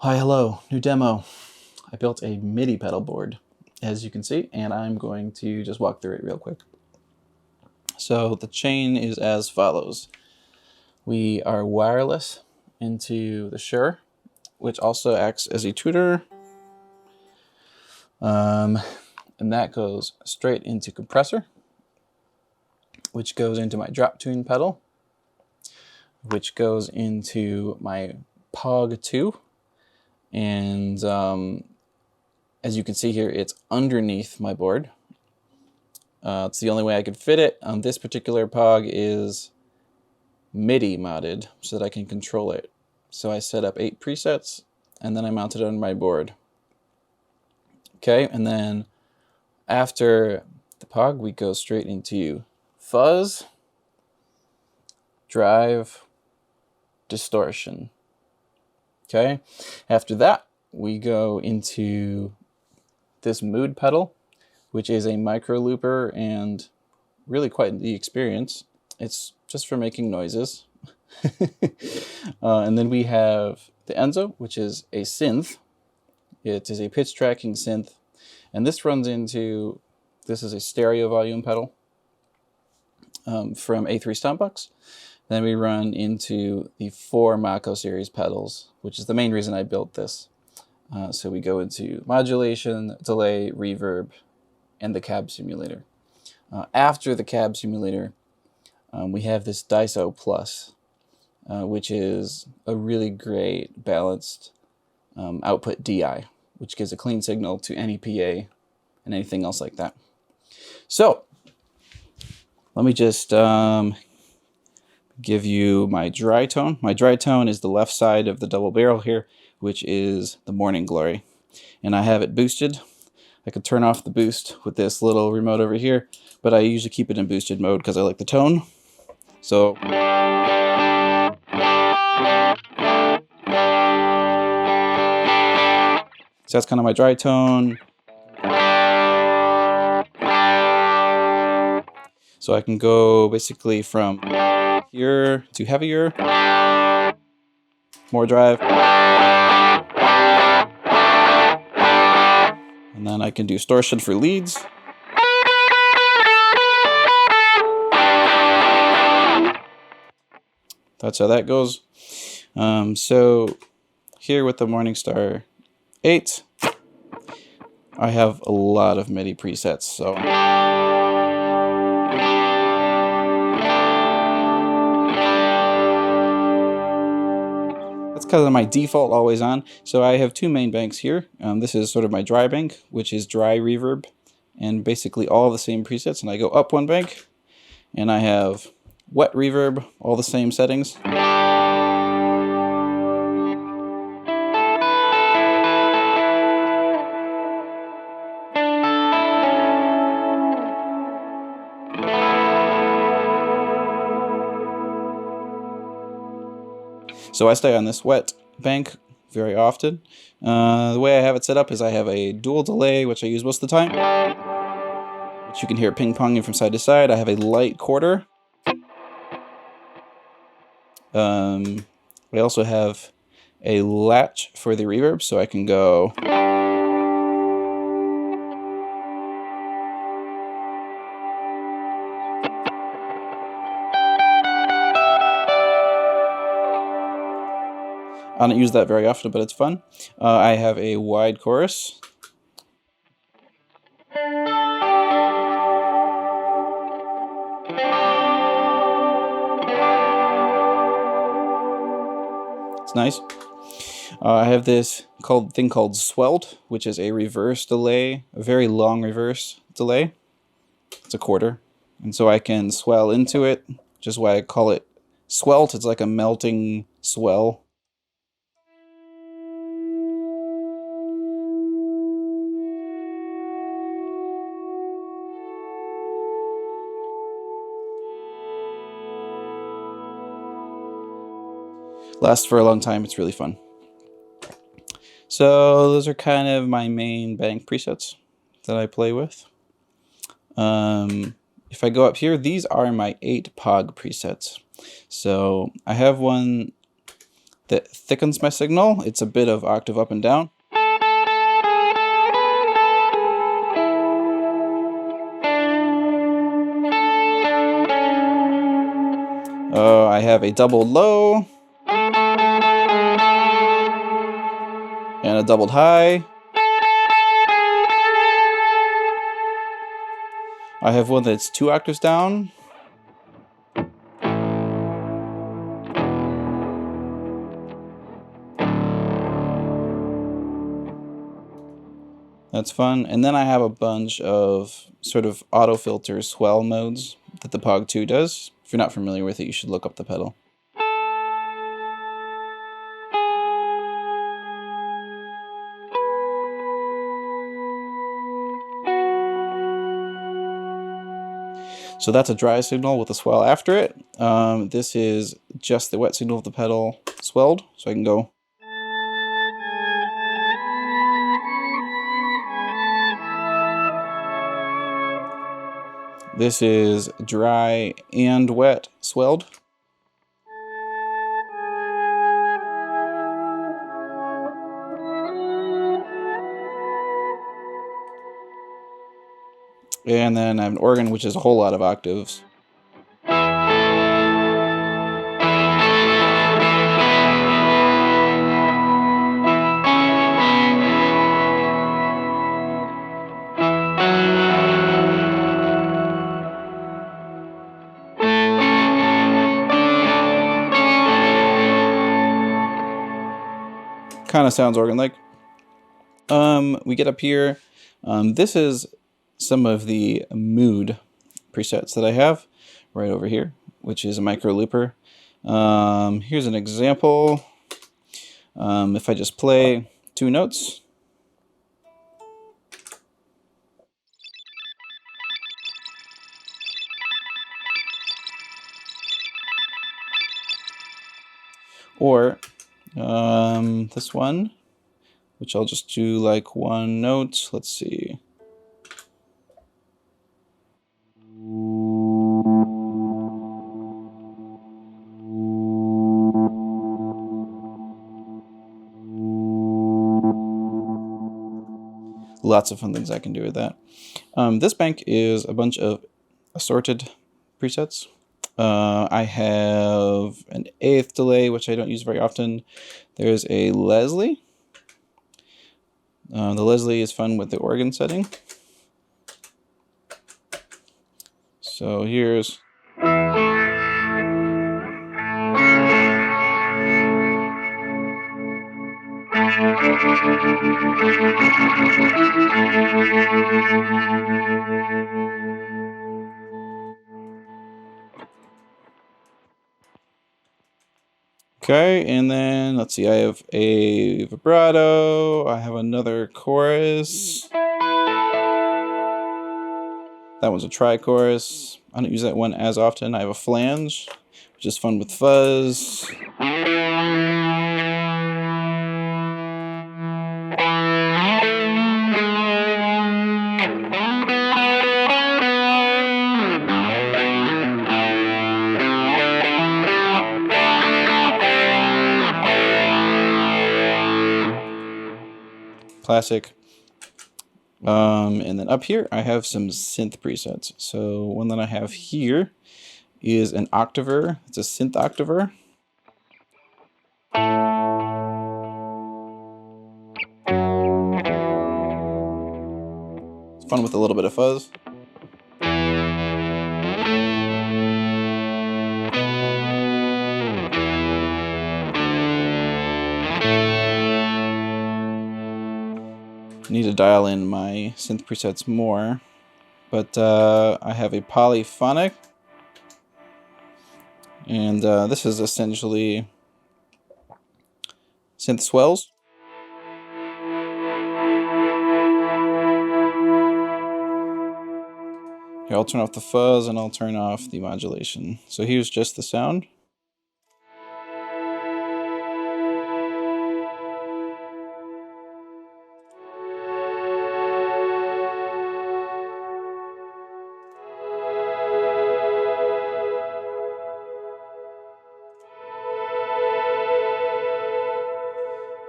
Hi, hello, new demo. I built a MIDI pedal board, as you can see, and I'm going to just walk through it real quick. So the chain is as follows. We are wireless into the Shure, which also acts as a tuner. And that goes straight into Compressor, which goes into my drop tune pedal, which goes into my Pog 2. And as you can see here, it's underneath my board. It's the only way I could fit it. This particular Pog is MIDI modded so that I can control it. So I set up 8 presets and then I mounted it on my board. Okay, and then after the Pog, we go straight into fuzz, drive, distortion. Okay, after that, we go into this mood pedal, which is a micro looper and really quite the experience. It's just for making noises. And then we have the Enzo, which is a synth. It is a pitch tracking synth. And this runs into, this is a stereo volume pedal from A3 Stompbox. Then we run into the 4 Mako series pedals, which is the main reason I built this. So we go into modulation, delay, reverb, and the cab simulator. After the cab simulator, we have this DISO Plus, which is a really great balanced output DI, which gives a clean signal to any PA and anything else like that. So let me just give you my dry tone. My dry tone is the left side of the double barrel here, which is the Morning Glory. And I have it boosted. I could turn off the boost with this little remote over here, but I usually keep it in boosted mode because I like the tone. So that's kind of my dry tone. So I can go basically from here to heavier, more drive, and then I can do distortion for leads. That's how that goes. So here with the MorningStar 8, I have a lot of MIDI presets. So that's kind of my default always on. So I have 2 main banks here. This is sort of my dry bank, which is dry reverb, and basically all the same presets. And I go up 1 bank, and I have wet reverb, all the same settings. So I stay on this wet bank very often. The way I have it set up is I have a dual delay, which I use most of the time, which you can hear ping-ponging from side to side. I have a light quarter. I also have a latch for the reverb, so I can go I don't use that very often, but it's fun. I have a wide chorus. It's nice. I have this thing called swelled, which is a reverse delay, a very long reverse delay. It's a quarter. And so I can swell into it, which is why I call it swelt. It's like a melting swell. Lasts for a long time. It's really fun. So those are kind of my main bank presets that I play with. If I go up here, these are my 8 Pog presets. So I have one that thickens my signal. It's a bit of octave up and down. I have a double low and a doubled high. I have one that's 2 octaves down. That's fun. And then I have a bunch of sort of auto filter swell modes that the Pog 2 does. If you're not familiar with it, you should look up the pedal. So that's a dry signal with a swell after it. This is just the wet signal of the pedal swelled, so I can go. This is dry and wet swelled. And then I have an organ, which is a whole lot of octaves. Kind of sounds organ-like. We get up here. This is some of the mood presets that I have right over here, which is a micro looper. Here's an example. If I just play 2 notes. Or this one, which I'll just do like 1 note. Let's see. Lots of fun things I can do with that. This bank is a bunch of assorted presets. I have an 1/8 delay, which I don't use very often. There's a Leslie. The Leslie is fun with the organ setting. So here's... Okay, and then let's see, I have a vibrato, I have another chorus. That one's a tri-chorus. I don't use that one as often. I have a flange, which is fun with fuzz. Classic. And then up here I have some synth presets. So one that I have here is an octaver. It's a synth octaver. It's fun with a little bit of fuzz. Need to dial in my synth presets more, but I have a polyphonic, and this is essentially synth swells. Here, I'll turn off the fuzz and I'll turn off the modulation. So here's just the sound.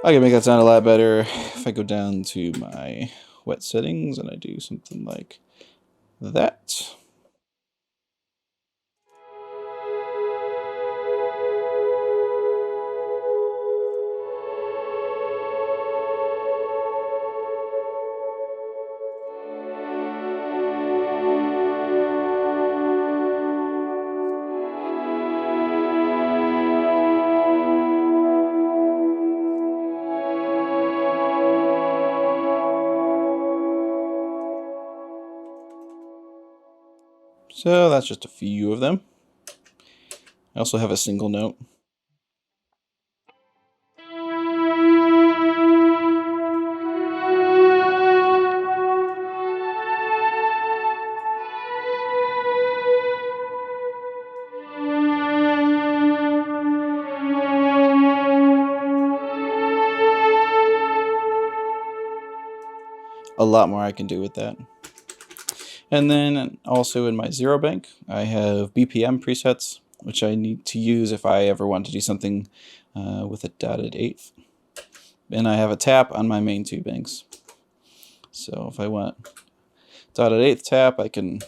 I can make that sound a lot better if I go down to my wet settings and I do something like that. So that's just a few of them. I also have a single note. A lot more I can do with that. And then also in my zero bank, I have BPM presets, which I need to use if I ever want to do something with a dotted eighth. And I have a tap on my main two banks. So if I want dotted eighth tap, I can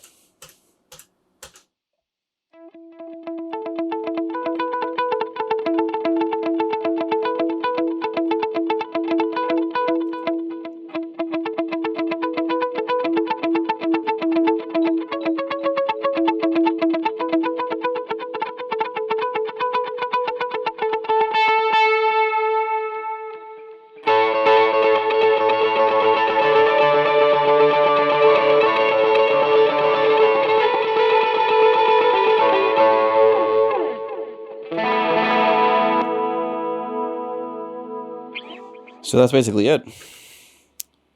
So that's basically it.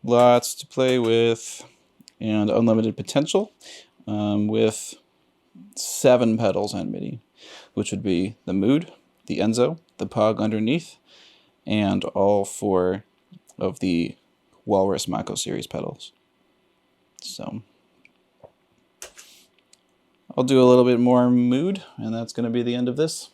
Lots to play with and unlimited potential with 7 pedals on MIDI, which would be the Mood, the Enzo, the Pog underneath, and all 4 of the Walrus Mako series pedals. So I'll do a little bit more Mood, and that's going to be the end of this.